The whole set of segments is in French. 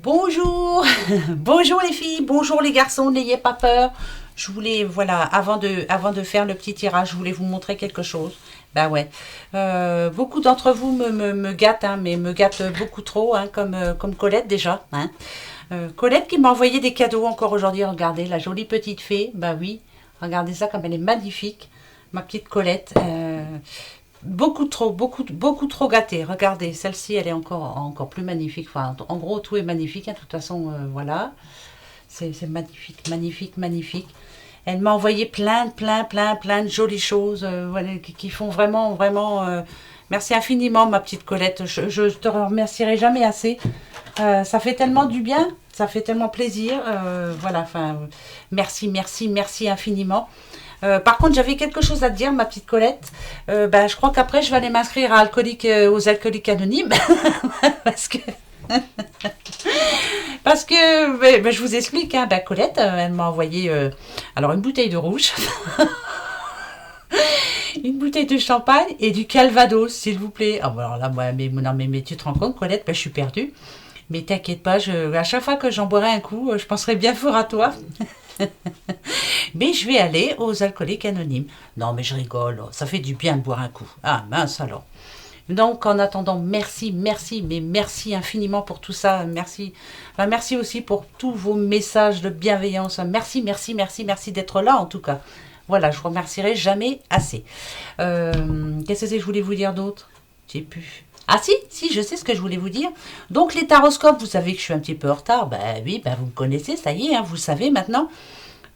Bonjour, bonjour les filles, bonjour les garçons, n'ayez pas peur. Je voulais, voilà, avant de faire le petit tirage, je voulais vous montrer quelque chose. Bah ouais, beaucoup d'entre vous me gâtent, hein, mais me gâtent beaucoup trop, hein, comme Colette déjà. Hein. Colette qui m'a envoyé des cadeaux encore aujourd'hui, regardez, la jolie petite fée, bah oui, regardez ça comme elle est magnifique, ma petite Colette. Beaucoup trop, beaucoup trop gâtée. Regardez, celle-ci, elle est encore plus magnifique. Enfin, en gros, tout est magnifique. Hein, de toute façon, voilà. C'est magnifique, magnifique, magnifique. Elle m'a envoyé plein de jolies choses voilà, qui font vraiment, vraiment. Merci infiniment, ma petite Colette. Je te remercierai jamais assez. Ça fait tellement du bien, ça fait tellement plaisir. Voilà, enfin, merci infiniment. Par contre, j'avais quelque chose à te dire, ma petite Colette. Je crois qu'après, je vais aller m'inscrire aux alcooliques anonymes. parce que, je vous explique, hein, Colette, elle m'a envoyé alors une bouteille de rouge, une bouteille de champagne et du Calvados, s'il vous plaît. Ah, alors là, moi, non, mais tu te rends compte, Colette, je suis perdue. Mais t'inquiète pas, à chaque fois que j'en boirai un coup, je penserai bien fort à toi. Mais je vais aller aux alcooliques anonymes. Non, mais je rigole, ça fait du bien de boire un coup. Ah mince alors. Donc en attendant, mais merci infiniment pour tout ça. Merci. Merci aussi pour tous vos messages de bienveillance. Merci d'être là en tout cas. Voilà, je vous remercierai jamais assez. Qu'est-ce que je voulais vous dire d'autre? J'ai pu. Ah si, je sais ce que je voulais vous dire. Donc les taroscopes, vous savez que je suis un petit peu en retard. Oui, vous me connaissez, ça y est, hein, vous savez maintenant.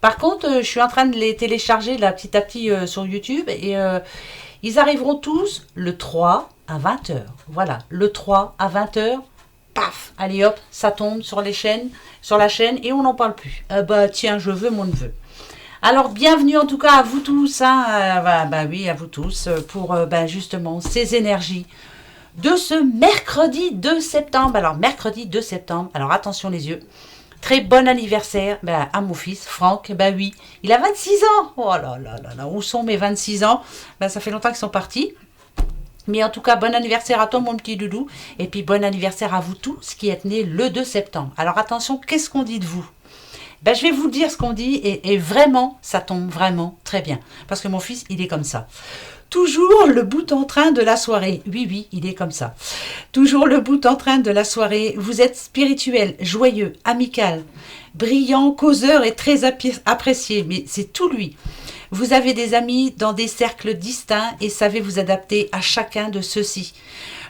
Par contre, je suis en train de les télécharger là, petit à petit sur YouTube et ils arriveront tous le 3 à 20 heures. Voilà, le 3 à 20 heures, paf, allez hop, ça tombe sur la chaîne et on n'en parle plus. Tiens, je veux mon neveu. Alors, bienvenue en tout cas à vous tous, hein, oui, à vous tous, pour justement ces énergies de ce mercredi 2 septembre. Alors, mercredi 2 septembre, alors attention les yeux. Très bon anniversaire à mon fils, Franck. Oui, il a 26 ans. Oh là, où sont mes 26 ans? Ça fait longtemps qu'ils sont partis. Mais en tout cas, bon anniversaire à toi, mon petit doudou. Et puis, bon anniversaire à vous tous qui êtes nés le 2 septembre. Alors, attention, qu'est-ce qu'on dit de vous? Je vais vous dire ce qu'on dit et vraiment, ça tombe vraiment très bien. Parce que mon fils, il est comme ça. Toujours le bout en train de la soirée. Oui, il est comme ça. Toujours le bout en train de la soirée. Vous êtes spirituel, joyeux, amical, brillant, causeur et très apprécié. Mais c'est tout lui. Vous avez des amis dans des cercles distincts et savez vous adapter à chacun de ceux-ci.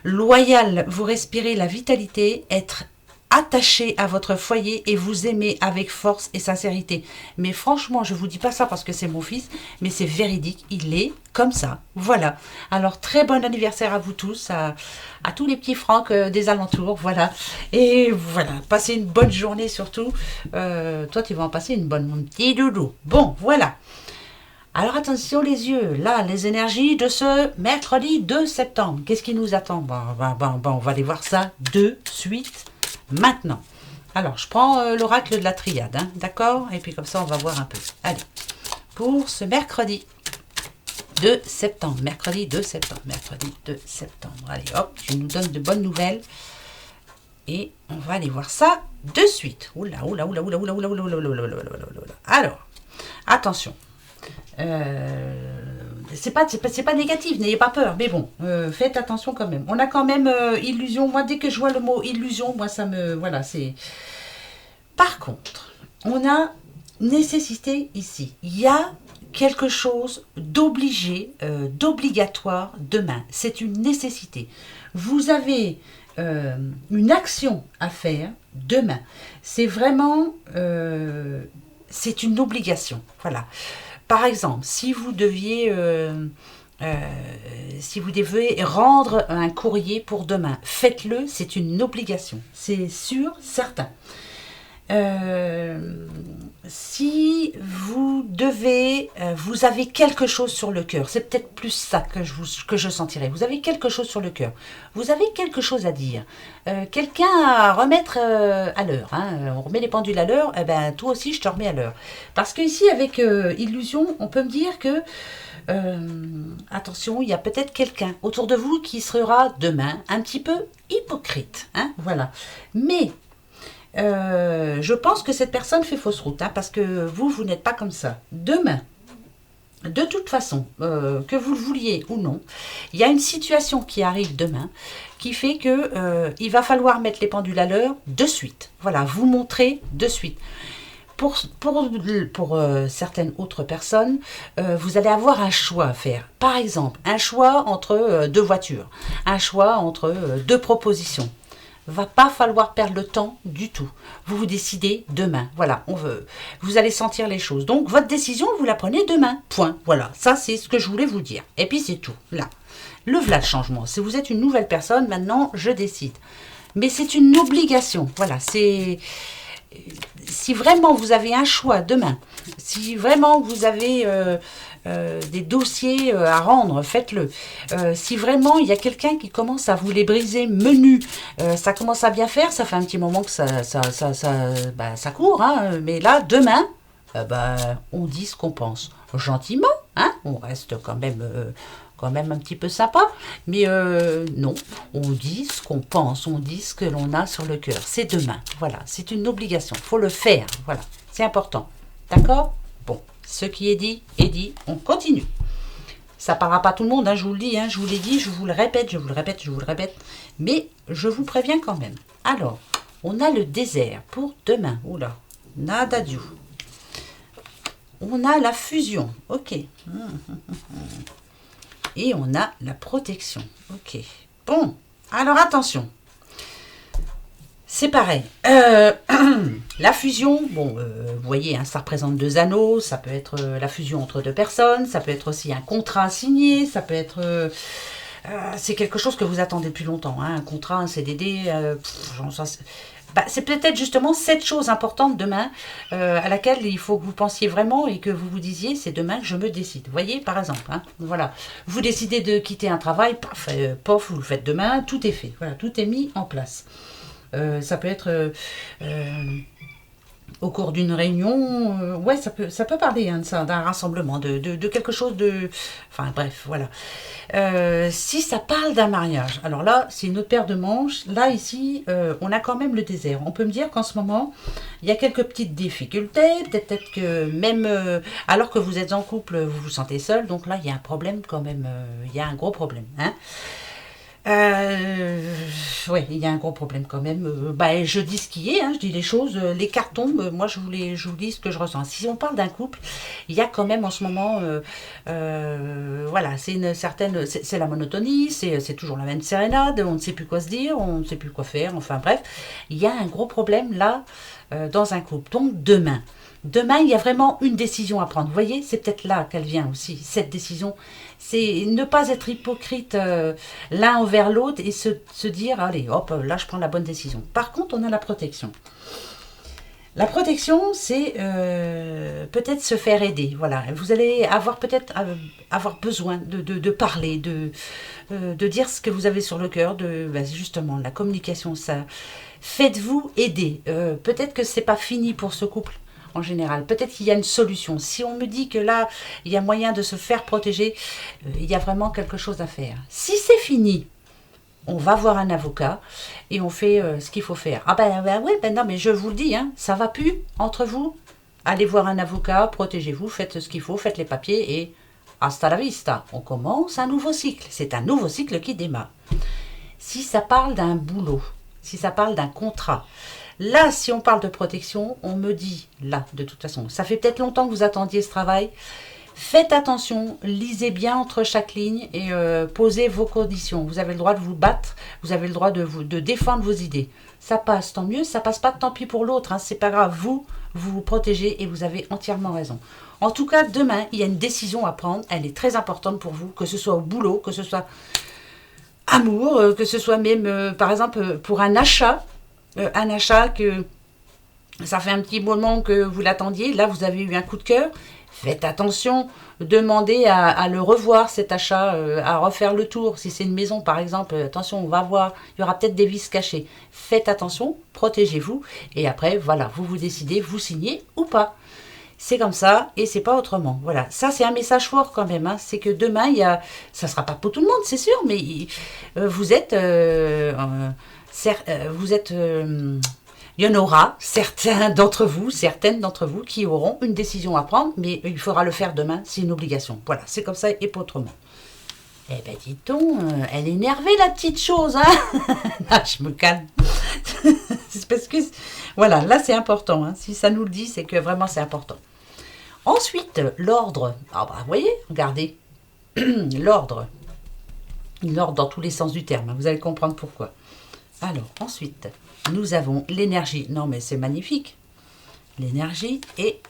Loyal, vous respirez la vitalité, être attaché à votre foyer et vous aimez avec force et sincérité. Mais franchement, je vous dis pas ça parce que c'est mon fils, mais c'est véridique, il est comme ça. Voilà. Alors, très bon anniversaire à vous tous, à tous les petits Francs des alentours, voilà. Et voilà, passez une bonne journée surtout. Toi, tu vas en passer une bonne, mon petit doudou. Bon, voilà. Alors attention les yeux, là, les énergies de ce mercredi 2 septembre. Qu'est-ce qui nous attend? On va aller voir ça de suite. Maintenant, alors je prends l'oracle de la triade, hein, d'accord? Et puis comme ça, on va voir un peu. Allez, pour ce mercredi 2 septembre, mercredi 2 septembre. Allez, hop, tu nous donnes de bonnes nouvelles. Et on va aller voir ça de suite. Oula. Alors, attention. C'est pas négatif, n'ayez pas peur, mais bon, faites attention quand même. On a quand même illusion. Moi, dès que je vois le mot illusion, moi ça me, voilà, c'est. Par contre, on a nécessité ici. Il y a quelque chose d'obligé, d'obligatoire demain. C'est une nécessité. Vous avez une action à faire demain. C'est vraiment, c'est une obligation. Voilà. Par exemple, si vous deviez rendre un courrier pour demain, faites-le, c'est une obligation, c'est sûr, certain. Si vous vous avez quelque chose sur le cœur, c'est peut-être plus ça que je sentirais. Vous avez quelque chose sur le cœur, vous avez quelque chose à dire, quelqu'un à remettre à l'heure. Hein. On remet les pendules à l'heure, toi aussi je te remets à l'heure. Parce que ici avec illusion, on peut me dire que attention, il y a peut-être quelqu'un autour de vous qui sera demain un petit peu hypocrite. Hein, voilà. Mais je pense que cette personne fait fausse route, hein, parce que vous n'êtes pas comme ça. Demain, de toute façon, que vous le vouliez ou non, il y a une situation qui arrive demain qui fait que il va falloir mettre les pendules à l'heure de suite. Voilà, vous montrer de suite. Pour certaines autres personnes, vous allez avoir un choix à faire. Par exemple, un choix entre deux voitures, un choix entre deux propositions. Va pas falloir perdre le temps du tout. Vous vous décidez demain. Voilà, vous allez sentir les choses. Donc, votre décision, vous la prenez demain. Point. Voilà, ça, c'est ce que je voulais vous dire. Et puis, c'est tout. Là, voilà le changement. Si vous êtes une nouvelle personne, maintenant, je décide. Mais c'est une obligation. Voilà, c'est... Si vraiment vous avez un choix demain, si vraiment vous avez des dossiers à rendre, faites-le. Si vraiment il y a quelqu'un qui commence à vous les briser menu, ça commence à bien faire, ça fait un petit moment que ça court, hein, mais là, demain, on dit ce qu'on pense. Gentiment, hein, on reste quand même un petit peu sympa, mais non, on dit ce qu'on pense, on dit ce que l'on a sur le cœur. C'est demain, voilà, c'est une obligation, il faut le faire, voilà, c'est important, d'accord? Bon, ce qui est dit, on continue. Ça ne parlera pas tout le monde, hein, je vous le dis, hein, je vous l'ai dit, je vous le répète, mais je vous préviens quand même. Alors, on a le désert pour demain, oula, nada du. On a la fusion, ok. Et on a la protection. Ok. Bon, alors attention. C'est pareil. La fusion, bon, vous voyez, hein, ça représente deux anneaux. Ça peut être la fusion entre deux personnes. Ça peut être aussi un contrat signé. Ça peut être... c'est quelque chose que vous attendez depuis longtemps. Hein, un contrat, un CDD. C'est peut-être justement cette chose importante demain à laquelle il faut que vous pensiez vraiment et que vous vous disiez, c'est demain que je me décide. Vous voyez, par exemple, hein, voilà, vous décidez de quitter un travail, pof, vous le faites demain, tout est fait, voilà, tout est mis en place. Ça peut être au cours d'une réunion, ouais, ça peut parler hein, d'un rassemblement, de quelque chose de... Enfin bref, voilà. Si ça parle d'un mariage, alors là, c'est une autre paire de manches. Là, ici, on a quand même le désert. On peut me dire qu'en ce moment, il y a quelques petites difficultés. Peut-être que même alors que vous êtes en couple, vous vous sentez seul. Donc là, il y a un problème quand même. Il y a un gros problème. Hein. Ouais, il y a un gros problème quand même. Je dis ce qui est, hein, je dis les choses, les cartes tombent, moi je vous dis ce que je ressens. Si on parle d'un couple, il y a quand même en ce moment, voilà, c'est une certaine, c'est la monotonie, c'est toujours la même sérénade, on ne sait plus quoi se dire, on ne sait plus quoi faire, enfin bref, il y a un gros problème là, dans un couple. Donc demain, il y a vraiment une décision à prendre. Vous voyez, c'est peut-être là qu'elle vient aussi, cette décision. C'est ne pas être hypocrite l'un envers l'autre et se dire, allez, hop, là, je prends la bonne décision. Par contre, on a la protection. La protection, c'est peut-être se faire aider. Voilà, vous allez avoir peut-être avoir besoin de parler, de dire ce que vous avez sur le cœur, justement, la communication, ça. Faites-vous aider. Peut-être que c'est pas fini pour ce couple. En général, peut-être qu'il y a une solution. Si on me dit que là, il y a moyen de se faire protéger, il y a vraiment quelque chose à faire. Si c'est fini, on va voir un avocat et on fait ce qu'il faut faire. Ah non, mais je vous le dis, hein, ça va plus entre vous. Allez voir un avocat, protégez-vous, faites ce qu'il faut, faites les papiers et hasta la vista. On commence un nouveau cycle. C'est un nouveau cycle qui démarre. Si ça parle d'un boulot, si ça parle d'un contrat, là, si on parle de protection, on me dit, là, de toute façon, ça fait peut-être longtemps que vous attendiez ce travail. Faites attention, lisez bien entre chaque ligne et posez vos conditions. Vous avez le droit de vous battre, vous avez le droit de défendre vos idées. Ça passe, tant mieux, ça passe pas, tant pis pour l'autre. Hein, c'est pas grave, vous vous protégez et vous avez entièrement raison. En tout cas, demain, il y a une décision à prendre. Elle est très importante pour vous, que ce soit au boulot, que ce soit amour, que ce soit même, par exemple, pour un achat que ça fait un petit moment que vous l'attendiez, là vous avez eu un coup de cœur, faites attention, demandez à le revoir cet achat, à refaire le tour, si c'est une maison par exemple, attention, on va voir, il y aura peut-être des vices cachés, faites attention, protégez-vous, et après voilà, vous décidez, vous signez ou pas. C'est comme ça et c'est pas autrement. Voilà, ça c'est un message fort quand même. Hein. C'est que demain, ça sera pas pour tout le monde, c'est sûr, mais vous êtes, vous êtes, il y en aura certaines d'entre vous qui auront une décision à prendre, mais il faudra le faire demain, c'est une obligation. Voilà, c'est comme ça et pas autrement. Eh ben dis-donc, elle est énervée la petite chose, hein. Ah, je me calme. C'est parce que, voilà, là c'est important. Hein. Si ça nous le dit, c'est que vraiment c'est important. Ensuite, l'ordre. Ah bah, vous voyez, regardez. L'ordre. L'ordre dans tous les sens du terme. Hein. Vous allez comprendre pourquoi. Alors, ensuite, nous avons l'énergie. Non, mais c'est magnifique. L'énergie et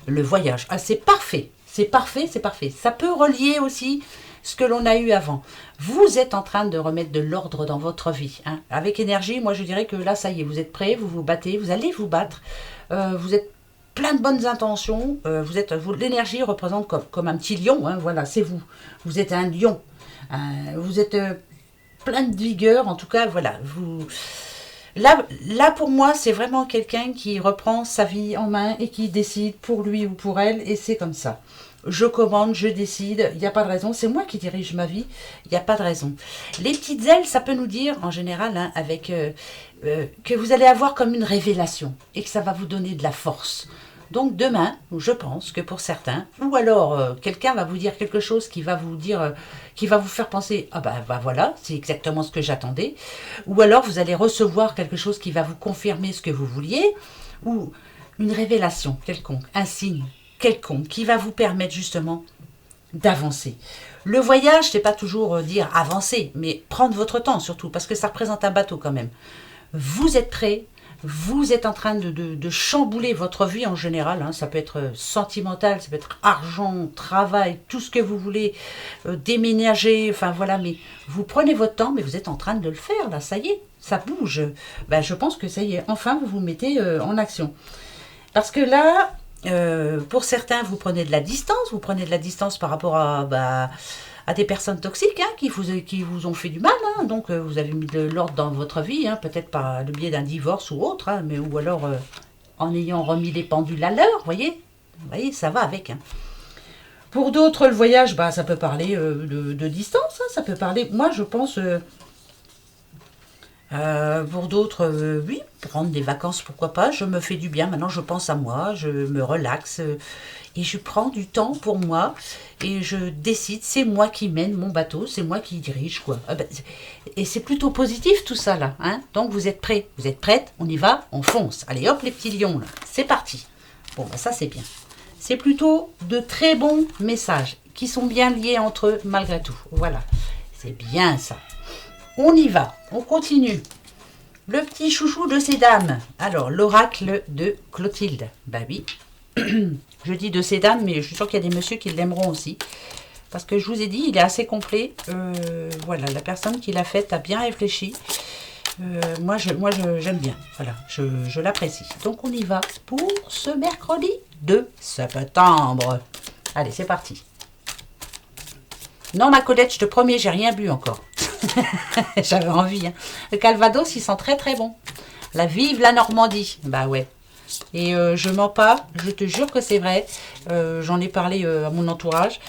le voyage. Ah, c'est parfait. C'est parfait, c'est parfait. Ça peut relier aussi ce que l'on a eu avant. Vous êtes en train de remettre de l'ordre dans votre vie. Hein. Avec énergie, moi je dirais que là, ça y est, vous êtes prêts, vous vous battez, vous allez vous battre. Vous êtes plein de bonnes intentions. L'énergie représente comme un petit lion. Hein, voilà, c'est vous. Vous êtes un lion. Vous êtes plein de vigueur. En tout cas, voilà. Là, pour moi, c'est vraiment quelqu'un qui reprend sa vie en main et qui décide pour lui ou pour elle. Et c'est comme ça. Je commande, je décide, il n'y a pas de raison. C'est moi qui dirige ma vie, il n'y a pas de raison. Les petites ailes, ça peut nous dire, en général, hein, que vous allez avoir comme une révélation et que ça va vous donner de la force. Donc demain, je pense que pour certains, ou alors quelqu'un va vous dire quelque chose qui va vous dire, qui va vous faire penser, ah bah voilà, c'est exactement ce que j'attendais. Ou alors vous allez recevoir quelque chose qui va vous confirmer ce que vous vouliez, ou une révélation quelconque, un signe quelconque qui va vous permettre justement d'avancer. Le voyage, c'est pas toujours dire avancer, mais prendre votre temps surtout, parce que ça représente un bateau quand même. Vous êtes prêt, vous êtes en train de chambouler votre vie en général, hein. Ça peut être sentimental, ça peut être argent, travail, tout ce que vous voulez, déménager, enfin voilà, mais vous prenez votre temps, mais vous êtes en train de le faire, là, ça y est, ça bouge. Ben, je pense que ça y est, enfin vous vous mettez en action. Parce que là, pour certains, vous prenez de la distance par rapport à des personnes toxiques hein, qui vous ont fait du mal. Hein, donc, vous avez mis de l'ordre dans votre vie, hein, peut-être par le biais d'un divorce ou autre, hein, ou alors en ayant remis les pendules à l'heure, vous voyez, ça va avec. Hein. Pour d'autres, le voyage, ça peut parler de distance, hein, ça peut parler, moi je pense... pour d'autres, oui, prendre des vacances, pourquoi pas. Je me fais du bien. Maintenant, je pense à moi, je me relaxe et je prends du temps pour moi et je décide. C'est moi qui mène mon bateau, c'est moi qui dirige, quoi. Et c'est plutôt positif tout ça là. Hein. Donc vous êtes prêts, vous êtes prêtes, on y va, on fonce. Allez hop les petits lions là, c'est parti. Bon, ça c'est bien. C'est plutôt de très bons messages qui sont bien liés entre eux malgré tout. Voilà, c'est bien ça. On y va, on continue. Le petit chouchou de ces dames. Alors, l'oracle de Clotilde. Bah oui, je dis de ces dames, mais je suis sûre qu'il y a des messieurs qui l'aimeront aussi. Parce que je vous ai dit, il est assez complet. Voilà, la personne qui l'a fait a bien réfléchi. Moi, j'aime bien. Voilà, je l'apprécie. Donc, on y va pour ce mercredi 2 septembre. Allez, c'est parti. Non, ma Colette, je te promets, j'ai rien bu encore. J'avais envie. Hein. Le Calvados, il sent très très bon. Vive la Normandie. Bah ouais. Et je mens pas, je te jure que c'est vrai. J'en ai parlé à mon entourage.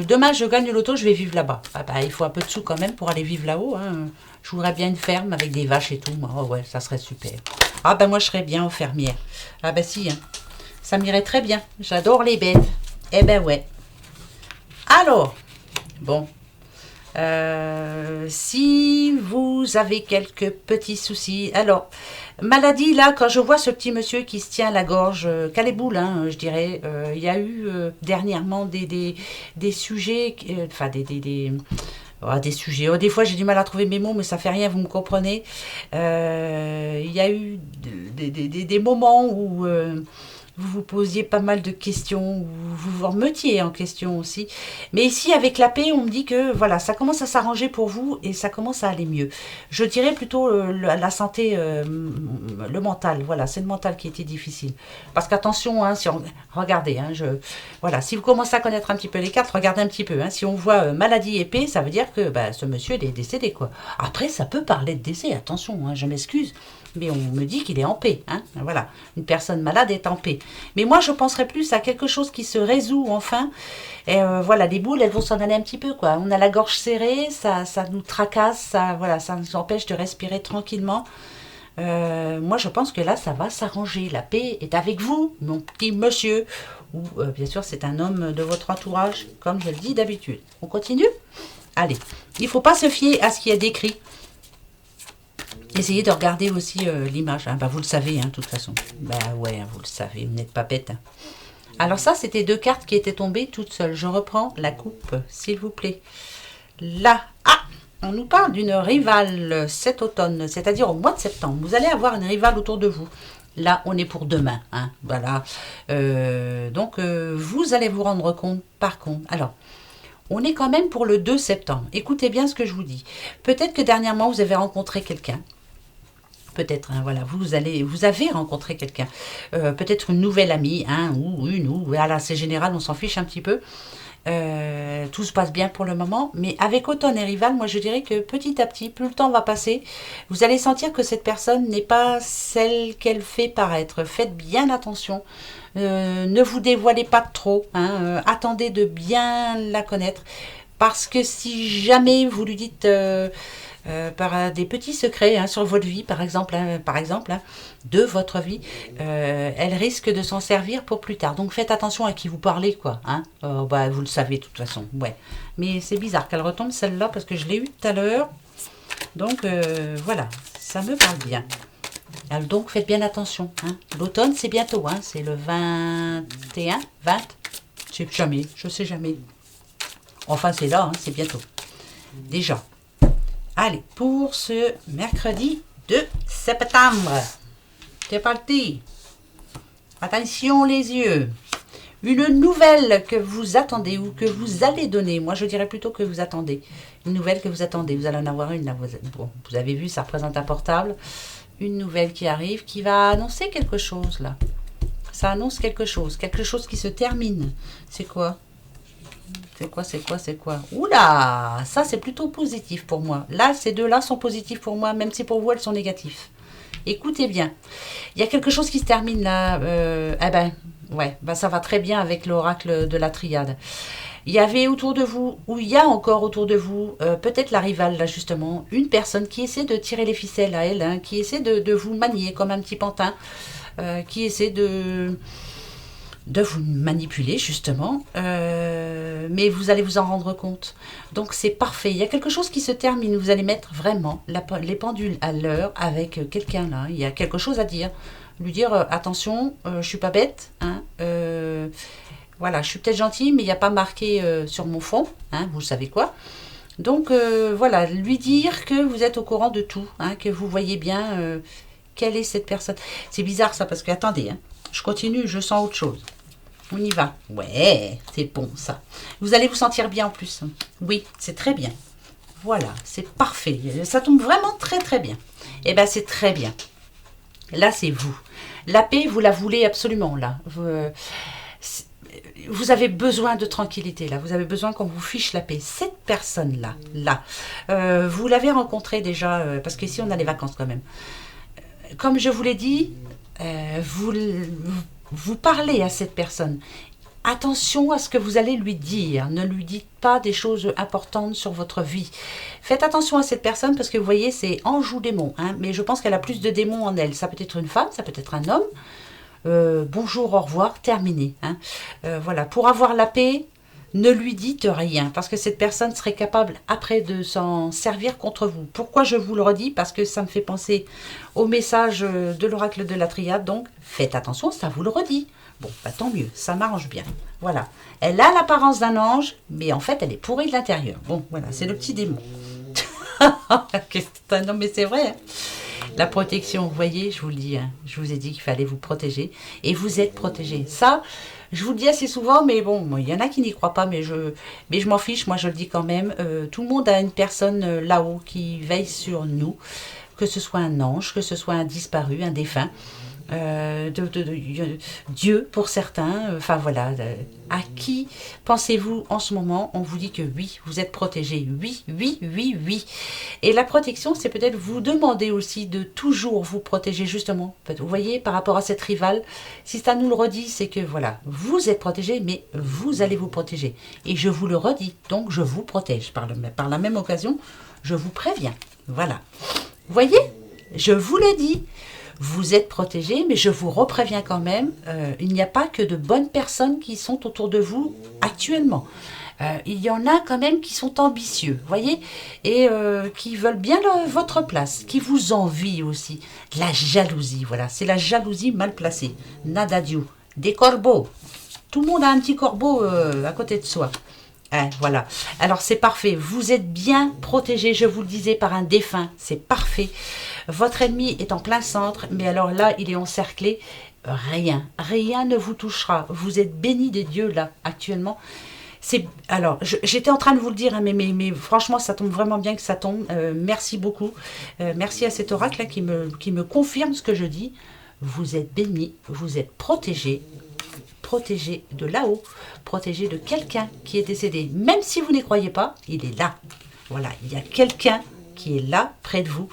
Demain, je gagne le loto, je vais vivre là-bas. Ah bah, il faut un peu de sous quand même pour aller vivre là-haut. Hein. Je voudrais bien une ferme avec des vaches et tout. Oh ouais, ça serait super. Ah bah moi, je serais bien aux fermières. Ah bah si, hein. Ça m'irait très bien. J'adore les bêtes. Eh ben ouais. Alors, bon. Si vous avez quelques petits soucis, alors maladie là, quand je vois ce petit monsieur qui se tient la gorge, caleboule, hein, je dirais, il y a eu dernièrement des sujets, enfin des sujets. Oh, des fois j'ai du mal à trouver mes mots, mais ça fait rien, vous me comprenez. Il y a eu des moments où vous vous posiez pas mal de questions, vous vous remettiez en question aussi. Mais ici, avec la paix, on me dit que voilà, ça commence à s'arranger pour vous et ça commence à aller mieux. Je dirais plutôt la santé, le mental. Voilà, c'est le mental qui était difficile. Parce qu'attention, hein, regardez, hein, voilà, si vous commencez à connaître un petit peu les cartes, regardez un petit peu. Hein, si on voit maladie et paix, ça veut dire que ce monsieur il est décédé, quoi. Après, ça peut parler de décès, attention, hein, je m'excuse. Mais on me dit qu'il est en paix. Hein, voilà, une personne malade est en paix. Mais moi, je penserais plus à quelque chose qui se résout enfin. Et voilà, les boules, elles vont s'en aller un petit peu, quoi. On a la gorge serrée, ça nous tracasse, voilà, ça nous empêche de respirer tranquillement. Moi, je pense que là, ça va s'arranger. La paix est avec vous, mon petit monsieur. Ou, bien sûr, c'est un homme de votre entourage, comme je le dis d'habitude. On continue? Allez, il ne faut pas se fier à ce qui est décrit. Essayez de regarder aussi l'image. Hein. Bah, vous le savez, hein, de toute façon. Bah ouais, vous le savez, vous n'êtes pas bête. Hein. Alors ça, c'était 2 cartes qui étaient tombées toutes seules. Je reprends la coupe, s'il vous plaît. Là, on nous parle d'une rivale cet automne, c'est-à-dire au mois de septembre. Vous allez avoir une rivale autour de vous. Là, on est pour demain. Hein, voilà. Donc, vous allez vous rendre compte, par contre. Alors, on est quand même pour le 2 septembre. Écoutez bien ce que je vous dis. Peut-être que dernièrement, vous avez rencontré quelqu'un. Peut-être, hein, voilà, vous avez rencontré quelqu'un. Peut-être une nouvelle amie, hein, ou voilà, c'est général, on s'en fiche un petit peu. Tout se passe bien pour le moment, mais avec automne et rival, moi je dirais que petit à petit, plus le temps va passer, vous allez sentir que cette personne n'est pas celle qu'elle fait paraître. Faites bien attention, ne vous dévoilez pas trop, hein, attendez de bien la connaître, parce que si jamais vous lui dites par des petits secrets hein, sur votre vie, par exemple, hein, de votre vie, elle risque de s'en servir pour plus tard. Donc faites attention à qui vous parlez, quoi. Hein. Bah, vous le savez de toute façon. Ouais. Mais c'est bizarre qu'elle retombe celle-là parce que je l'ai eue tout à l'heure. Donc voilà, ça me parle bien. Alors, donc faites bien attention. Hein. L'automne c'est bientôt, hein. C'est le 21, 20. Je sais jamais. Enfin c'est là, hein, c'est bientôt. Déjà. Allez, pour ce mercredi 2 septembre, c'est parti. Attention les yeux. Une nouvelle que vous attendez ou que vous allez donner. Moi, je dirais plutôt que vous attendez. Une nouvelle que vous attendez. Vous allez en avoir une. Là, vous avez vu, ça représente un portable. Une nouvelle qui arrive, qui va annoncer quelque chose, là. Ça annonce quelque chose. Quelque chose qui se termine. C'est quoi ? C'est quoi? Oula, ça c'est plutôt positif pour moi. Là, ces deux-là sont positifs pour moi, même si pour vous elles sont négatifs. Écoutez bien, il y a quelque chose qui se termine là. Ça va très bien avec l'oracle de la triade. Il y avait autour de vous, ou il y a encore autour de vous, peut-être la rivale là justement, une personne qui essaie de tirer les ficelles à elle, hein, qui essaie de vous manier comme un petit pantin, qui essaie de vous manipuler justement, mais vous allez vous en rendre compte. Donc c'est parfait, il y a quelque chose qui se termine, vous allez mettre vraiment les pendules à l'heure avec quelqu'un là, il y a quelque chose à dire, lui dire attention, je suis pas bête, hein, voilà, je suis peut-être gentille, mais il n'y a pas marqué sur mon fond, hein, vous savez quoi. Donc voilà, lui dire que vous êtes au courant de tout, hein, que vous voyez bien quelle est cette personne. C'est bizarre ça, parce que attendez, hein, je continue, je sens autre chose. On y va. Ouais, c'est bon ça. Vous allez vous sentir bien en plus. Oui, c'est très bien. Voilà, c'est parfait. Ça tombe vraiment très très bien. Eh bien, c'est très bien. Là, c'est vous. La paix, vous la voulez absolument là. Vous avez besoin de tranquillité là. Vous avez besoin qu'on vous fiche la paix. Cette personne-là, vous l'avez rencontrée déjà, parce qu'ici, on a les vacances quand même. Comme je vous l'ai dit, vous parlez à cette personne. Attention à ce que vous allez lui dire. Ne lui dites pas des choses importantes sur votre vie. Faites attention à cette personne parce que vous voyez, c'est ange ou démon. Hein, mais je pense qu'elle a plus de démons en elle. Ça peut être une femme, ça peut être un homme. Bonjour, au revoir, terminé. Hein. Voilà, pour avoir la paix, ne lui dites rien, parce que cette personne serait capable après de s'en servir contre vous. Pourquoi je vous le redis? Parce que ça me fait penser au message de l'oracle de la triade, donc faites attention, ça vous le redit. Bon, bah, tant mieux, ça m'arrange bien. Voilà, elle a l'apparence d'un ange, mais en fait elle est pourrie de l'intérieur. Bon, voilà, c'est le petit démon. Non mais c'est vrai, hein. La protection, vous voyez, je vous le dis, hein, je vous ai dit qu'il fallait vous protéger, et vous êtes protégé. Ça, je vous le dis assez souvent, mais bon, il y en a qui n'y croient pas, mais je m'en fiche, moi je le dis quand même. Tout le monde a une personne là-haut qui veille sur nous, que ce soit un ange, que ce soit un disparu, un défunt. Dieu pour certains, enfin voilà. À qui pensez-vous en ce moment? On vous dit que oui, vous êtes protégé. Oui, oui, oui, oui. Et la protection, c'est peut-être vous demander aussi de toujours vous protéger, justement. Vous voyez, par rapport à cette rivale, si ça nous le redit, c'est que voilà, vous êtes protégé, mais vous allez vous protéger. Et je vous le redis, donc je vous protège. Par la même occasion, je vous préviens. Voilà. Vous voyez? Je vous le dis. Vous êtes protégé, mais je vous repréviens quand même, il n'y a pas que de bonnes personnes qui sont autour de vous actuellement. Il y en a quand même qui sont ambitieux, voyez, et qui veulent bien votre place, qui vous envient aussi. La jalousie, voilà, c'est la jalousie mal placée. Nada Dieu. Des corbeaux. Tout le monde a un petit corbeau à côté de soi. Voilà. Alors c'est parfait. Vous êtes bien protégé, je vous le disais, par un défunt. C'est parfait. Votre ennemi est en plein centre, mais alors là, il est encerclé. Rien ne vous touchera. Vous êtes béni des dieux là, actuellement. Alors, j'étais en train de vous le dire, hein, mais franchement, ça tombe vraiment bien que ça tombe. Merci beaucoup. Merci à cet oracle là qui me confirme ce que je dis. Vous êtes béni, vous êtes protégé de là-haut, protégé de quelqu'un qui est décédé. Même si vous n'y croyez pas, il est là. Voilà, il y a quelqu'un qui est là, près de vous,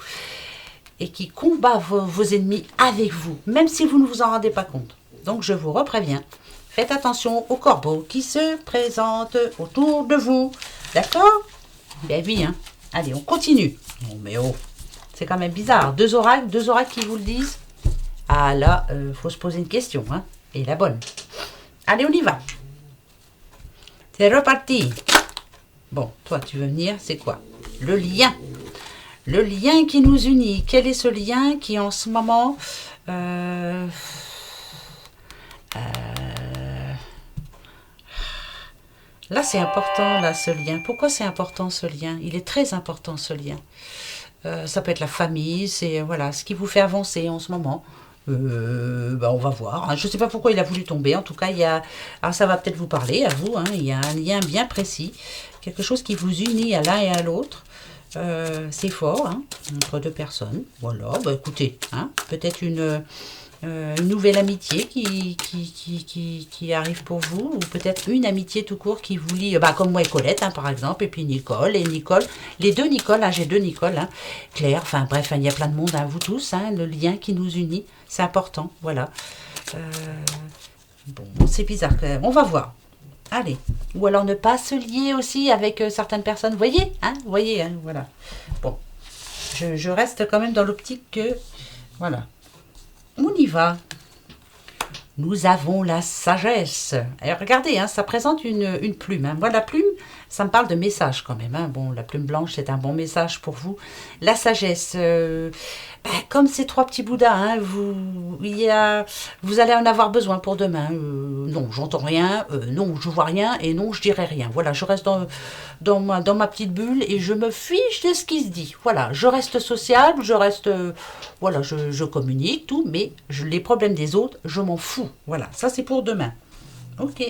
et qui combat vos ennemis avec vous, même si vous ne vous en rendez pas compte. Donc je vous repréviens, faites attention aux corbeaux qui se présentent autour de vous. D'accord? Ben oui, hein. Allez, on continue. Oh, mais oh, c'est quand même bizarre. Deux oracles qui vous le disent. Ah là, faut se poser une question, hein. Et la bonne. Allez, on y va. C'est reparti. Bon, toi, tu veux venir, c'est quoi? Le lien. Le lien qui nous unit. Quel est ce lien qui, en ce moment... là, c'est important, là, ce lien. Pourquoi c'est important, ce lien? Il est très important, ce lien. Ça peut être la famille, c'est voilà, ce qui vous fait avancer en ce moment. On va voir. Hein. Je ne sais pas pourquoi il a voulu tomber. En tout cas, alors ça va peut-être vous parler, à vous. Hein. Il y a un lien bien précis. Quelque chose qui vous unit à l'un et à l'autre. C'est fort, hein, entre deux personnes. Voilà, bah écoutez, hein, peut-être une nouvelle amitié qui arrive pour vous, ou peut-être une amitié tout court qui vous lie, comme moi et Colette, hein, par exemple, et puis Nicole, les deux Nicole, hein, j'ai deux Nicole, hein, Claire, enfin bref, il y a plein de monde, hein, vous tous, hein, le lien qui nous unit, c'est important, voilà. Bon, c'est bizarre quand même, on va voir. Allez, ou alors ne pas se lier aussi avec certaines personnes, voyez, hein, voilà. Bon, je reste quand même dans l'optique que, voilà. On y va. Nous avons la sagesse. Et regardez, hein, ça présente une plume. Hein. Moi, la plume, ça me parle de message quand même. Hein. Bon, la plume blanche, c'est un bon message pour vous. La sagesse, comme ces trois petits bouddhas, hein, vous allez en avoir besoin pour demain. Non, j'entends rien. Non, je vois rien. Et non, je dirai rien. Voilà, je reste dans ma petite bulle et je me fiche de ce qui se dit. Voilà, je reste sociable, je reste... voilà, je communique, tout, mais les problèmes des autres, je m'en fous. Voilà, ça c'est pour demain. Ok,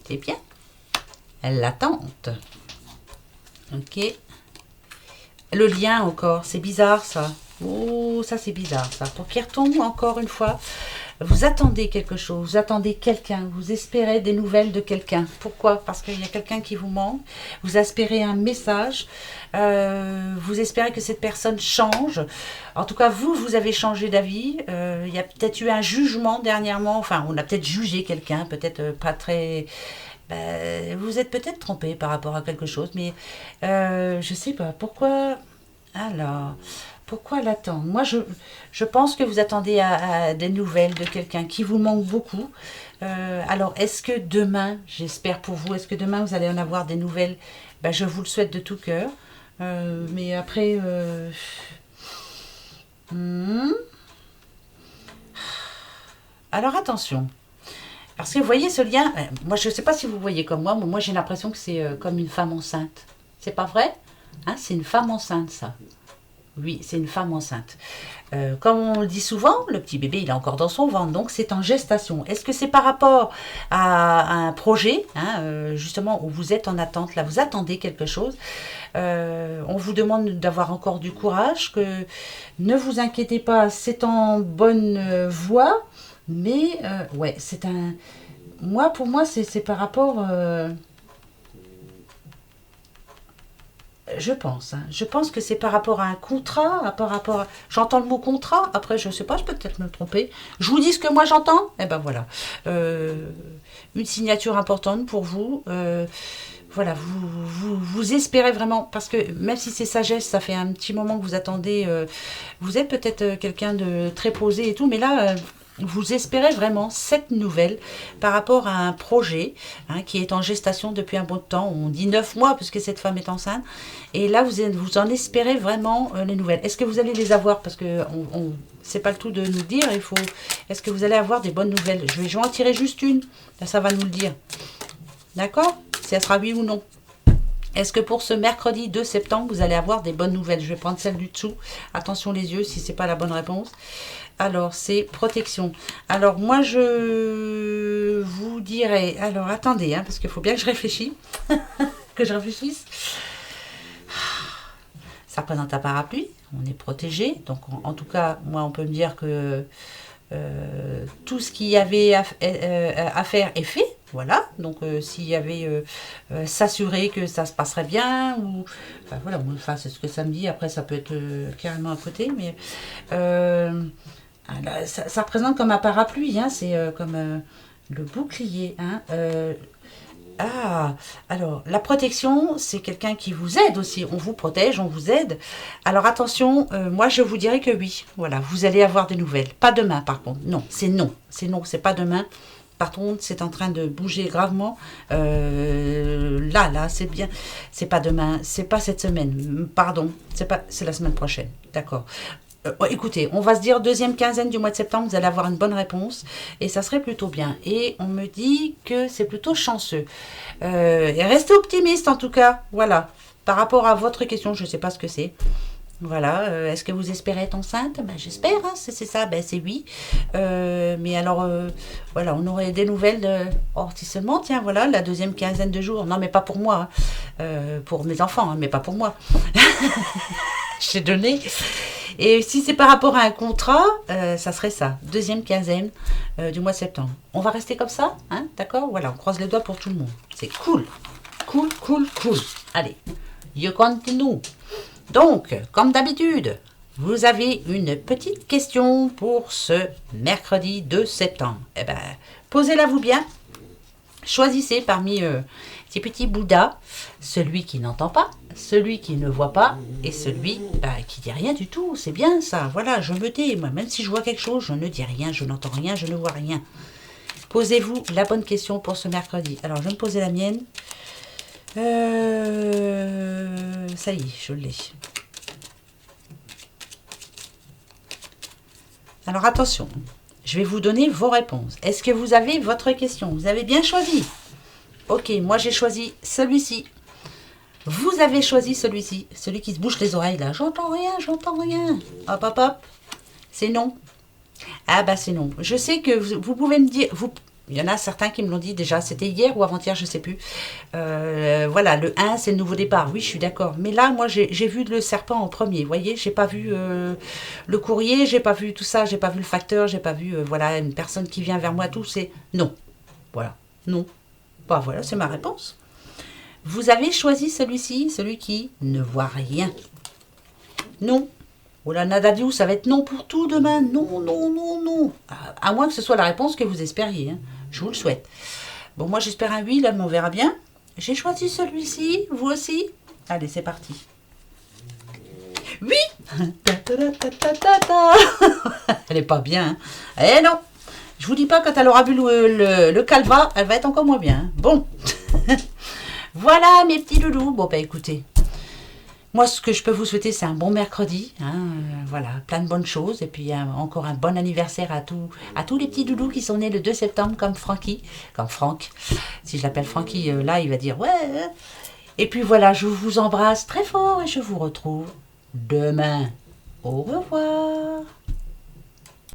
c'est bien. L'attente. Ok. Le lien encore, c'est bizarre ça. Oh, ça c'est bizarre ça. Pour qu'il retombe encore une fois, vous attendez quelque chose, vous attendez quelqu'un, vous espérez des nouvelles de quelqu'un. Pourquoi? Parce qu'il y a quelqu'un qui vous manque, vous espérez un message, vous espérez que cette personne change. En tout cas, vous avez changé d'avis. Il y a peut-être eu un jugement dernièrement, enfin, on a peut-être jugé quelqu'un, peut-être pas très... vous êtes peut-être trompé par rapport à quelque chose, mais je sais pas, pourquoi... Alors... Pourquoi l'attendre? Moi, je pense que vous attendez à des nouvelles de quelqu'un qui vous manque beaucoup. Alors, est-ce que demain, j'espère pour vous, est-ce que demain, vous allez en avoir des nouvelles? Je vous le souhaite de tout cœur. Mais après... Alors, attention. Parce que vous voyez ce lien... moi, je ne sais pas si vous voyez comme moi, mais moi, j'ai l'impression que c'est comme une femme enceinte. C'est pas vrai? Hein, c'est une femme enceinte, ça. Oui, c'est une femme enceinte. Comme on le dit souvent, le petit bébé, il est encore dans son ventre, donc c'est en gestation. Est-ce que c'est par rapport à un projet, hein, justement, où vous êtes en attente, là, vous attendez quelque chose. On vous demande d'avoir encore du courage, que ne vous inquiétez pas, c'est en bonne voie, mais ouais, c'est un... Moi, pour moi, c'est par rapport... je pense, hein. Je pense que c'est par rapport à un contrat, par rapport à... J'entends le mot contrat, après je sais pas, je peux peut-être me tromper. Je vous dis ce que moi j'entends, et ben voilà. Une signature importante pour vous. Voilà, vous espérez vraiment, parce que même si c'est sagesse, ça fait un petit moment que vous attendez, vous êtes peut-être quelqu'un de très posé et tout, mais là, vous espérez vraiment cette nouvelle par rapport à un projet, hein, qui est en gestation depuis un bon temps. On dit 9 mois puisque cette femme est enceinte. Et là, vous en espérez vraiment les nouvelles. Est-ce que vous allez les avoir? Parce que c'est pas le tout de nous dire. Est-ce que vous allez avoir des bonnes nouvelles? Je vais en tirer juste une. Là, ça va nous le dire. D'accord? Si elle sera oui ou non. Est-ce que pour ce mercredi 2 septembre, vous allez avoir des bonnes nouvelles? Je vais prendre celle du dessous. Attention les yeux si c'est pas la bonne réponse. Alors, c'est protection. Alors, moi, je vous dirais... Alors, attendez, hein, parce qu'il faut bien que je réfléchisse. Que je réfléchisse. Ça représente un parapluie. On est protégé. Donc, en tout cas, moi, on peut me dire que tout ce qu'il y avait à faire est fait. Voilà. Donc, s'il y avait s'assurer que ça se passerait bien, ou... Enfin, voilà. Enfin, c'est ce que ça me dit. Après, ça peut être carrément à côté, mais... ça représente comme un parapluie, hein, c'est comme le bouclier. Hein, alors, la protection, c'est quelqu'un qui vous aide aussi. On vous protège, on vous aide. Alors, attention, moi, je vous dirais que oui. Voilà, vous allez avoir des nouvelles. Pas demain, par contre. Non, c'est non. C'est non, c'est pas demain. Par contre, c'est en train de bouger gravement. Là, c'est bien. C'est pas demain, c'est pas cette semaine. Pardon, c'est la semaine prochaine. D'accord. Écoutez, on va se dire deuxième quinzaine du mois de septembre, vous allez avoir une bonne réponse et ça serait plutôt bien. Et on me dit que c'est plutôt chanceux. Et restez optimiste en tout cas, voilà. Par rapport à votre question, je ne sais pas ce que c'est. Voilà, est-ce que vous espérez être enceinte? Ben, j'espère, hein, c'est ça, ben, c'est oui. Mais alors, voilà, on aurait des nouvelles de... Oh, si seulement, tiens, voilà, la deuxième quinzaine de jours. Non, mais pas pour moi, hein. Pour mes enfants, hein, mais pas pour moi. J'ai donné... Et si c'est par rapport à un contrat, ça serait ça, deuxième quinzaine du mois de septembre. On va rester comme ça, hein, d'accord? Voilà, on croise les doigts pour tout le monde. C'est cool, cool, cool, cool. Allez, you continue. Donc, comme d'habitude, vous avez une petite question pour ce mercredi 2 septembre. Eh ben, posez-la vous bien. Choisissez parmi ces petits Bouddhas, celui qui n'entend pas, celui qui ne voit pas et celui qui dit rien du tout. C'est bien ça, voilà, je me tais. Moi, même si je vois quelque chose, je ne dis rien, je n'entends rien, je ne vois rien. Posez-vous la bonne question pour ce mercredi. Alors, je vais me poser la mienne. Ça y est, je l'ai. Alors, attention. Je vais vous donner vos réponses. Est-ce que vous avez votre question? Vous avez bien choisi? Ok, moi j'ai choisi celui-ci. Vous avez choisi celui-ci. Celui qui se bouche les oreilles là. J'entends rien, j'entends rien. Hop, hop, hop. C'est non. Ah bah c'est non. Je sais que vous pouvez me dire... Il y en a certains qui me l'ont dit déjà. C'était hier ou avant-hier, je ne sais plus. Voilà, le 1, c'est le nouveau départ. Oui, je suis d'accord. Mais là, moi, j'ai vu le serpent en premier. Vous voyez, j'ai pas vu le courrier, j'ai pas vu tout ça, j'ai pas vu le facteur, j'ai pas vu voilà, une personne qui vient vers moi, tout. C'est non. Voilà, non. Bah voilà, c'est ma réponse. Vous avez choisi celui-ci, celui qui ne voit rien. Non. Oh là, Nadadiou, ça va être non pour tout demain. Non, non, non, non. À moins que ce soit la réponse que vous espériez. Hein. Je vous le souhaite. Bon, moi j'espère un oui, là, mais on verra bien. J'ai choisi celui-ci, vous aussi. Allez, c'est parti. Oui. Elle est pas bien. Hein. Eh non. Je vous dis pas, quand elle aura vu le calva, elle va être encore moins bien. Hein. Bon. Voilà, mes petits loulous. Bon, bah écoutez. Moi, ce que je peux vous souhaiter, c'est un bon mercredi. Hein, voilà, plein de bonnes choses. Et puis, encore un bon anniversaire à tous les petits doudous qui sont nés le 2 septembre, comme Francky. Comme Franck. Si je l'appelle Francky, là, il va dire « Ouais ». Et puis voilà, je vous embrasse très fort et je vous retrouve demain. Au revoir.